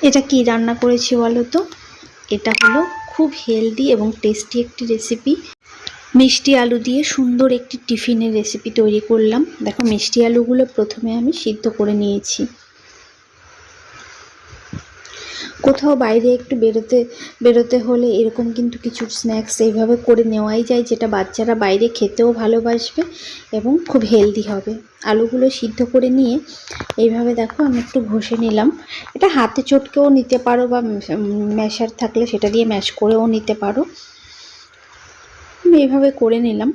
এটা কি রান্না করেছি বলো তো? এটা হলো খুব হেলদি এবং টেস্টি একটি রেসিপি। মিষ্টি আলু দিয়ে সুন্দর একটি টিফিনের রেসিপি তৈরি করলাম। দেখো, মিষ্টি আলুগুলো প্রথমে আমি সিদ্ধ করে নিয়েছি। কোথাও বাইরে একটু বেরোতে হলে এরকম কিন্তু কিছু স্ন্যাক্স এইভাবে করে নেওয়াই যায়, যেটা বাচ্চারা বাইরে খেতেও ভালোবাসবে এবং খুব হেলদি হবে। আলুগুলো সিদ্ধ করে নিয়ে এইভাবে দেখো আমি একটু ঘষে নিলাম। এটা হাতে চটকেও নিতে পারো বা ম্যাশার থাকলে সেটা দিয়ে ম্যাশ করেও নিতে পারো। আমি এইভাবে করে নিলাম।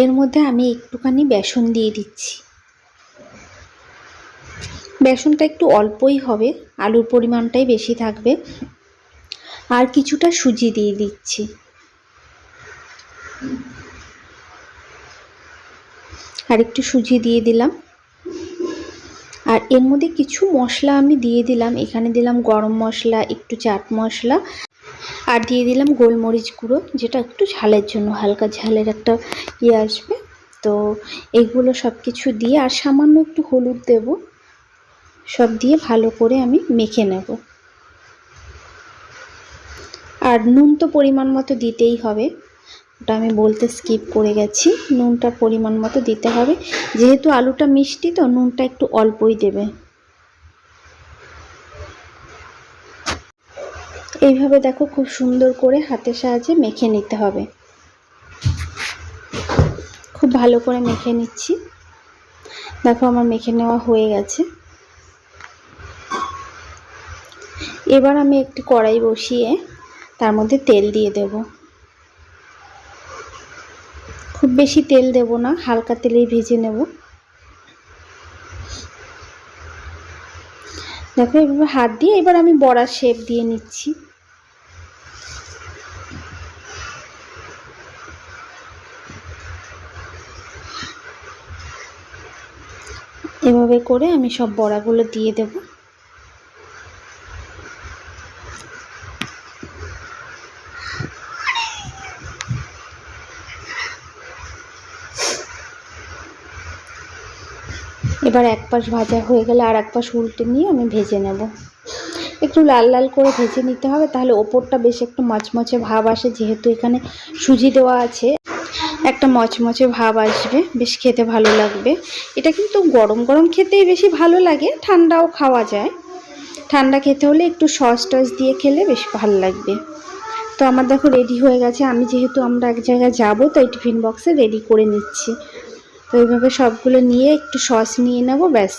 এর মধ্যে আমি একটুখানি বেসন দিয়ে দিচ্ছি। বেসনটা একটু অল্পই হবে, আলুর পরিমাণটাই বেশি থাকবে। আর কিছুটা সুজি দিয়ে দিচ্ছি। আর একটু সুজি দিয়ে দিলাম। আর এর মধ্যে কিছু মশলা আমি দিয়ে দিলাম। এখানে দিলাম গরম মশলা, একটু চাট মশলা, আর দিয়ে দিলাম গোলমরিচ গুঁড়ো, যেটা একটু ঝালের জন্য, হালকা ঝালের একটা আসবে। তো এগুলো সব কিছু দিয়ে আর সামান্য একটু হলুদ দেব। সব দিয়ে ভালো করে আমি মেখে নেব। আর নুন তো পরিমাণ মতো দিতেই হবে, ওটা আমি বলতে স্কিপ করে গেছি। নুনটা পরিমাণ মতো দিতে হবে, যেহেতু আলুটা মিষ্টি তো নুনটা একটু অল্পই দেবে। এইভাবে দেখো খুব সুন্দর করে হাতের সাহায্যে মেখে নিতে হবে। খুব ভালো করে মেখে নিচ্ছি। দেখো আমার মেখে নেওয়া হয়ে গেছে। এবার আমি একটি কড়াই বসিয়ে তার মধ্যে তেল দিয়ে দেব। খুব বেশি তেল দেব না, হালকা তেলেই ভেজে নেব। দেখো এভাবে হাত দিয়ে এবার আমি বড়ার শেপ দিয়ে নিচ্ছি। এভাবে করে আমি সব বড়াগুলো দিয়ে দেব। এবার এক পাশ ভাজা হয়ে গেলে আর এক পাশ উল্টে নিয়ে আমি ভেজে নেব। একটু লাল লাল করে ভেজে নিতে হবে, তাহলে ওপরটা বেশ একটু মচমচে ভাব আসে। যেহেতু এখানে সুজি দেওয়া আছে, একটা মচমচে ভাব আসবে, বেশ খেতে ভালো লাগবে। এটা কিন্তু গরম গরম খেতেই বেশি ভালো লাগে, ঠান্ডাও খাওয়া যায়। ঠান্ডা খেতে হলে একটু সস টস দিয়ে খেলে বেশ ভালো লাগবে। তো আমার দেখো রেডি হয়ে গেছে। আমি যেহেতু আমরা এক জায়গায় যাবো, তাই টিফিন বক্সে রেডি করে নিচ্ছি। তো এইভাবে সবগুলো নিয়ে একটু সস নিয়ে নেবো, ব্যাস।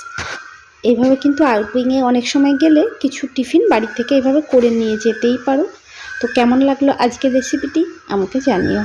এইভাবে কিন্তু আউটিংয়ে অনেক সময় গেলে কিছু টিফিন বাড়ি থেকে এইভাবে করে নিয়ে যেতেই পারো। তো কেমন লাগলো আজকের রেসিপিটি আমাকে জানিও।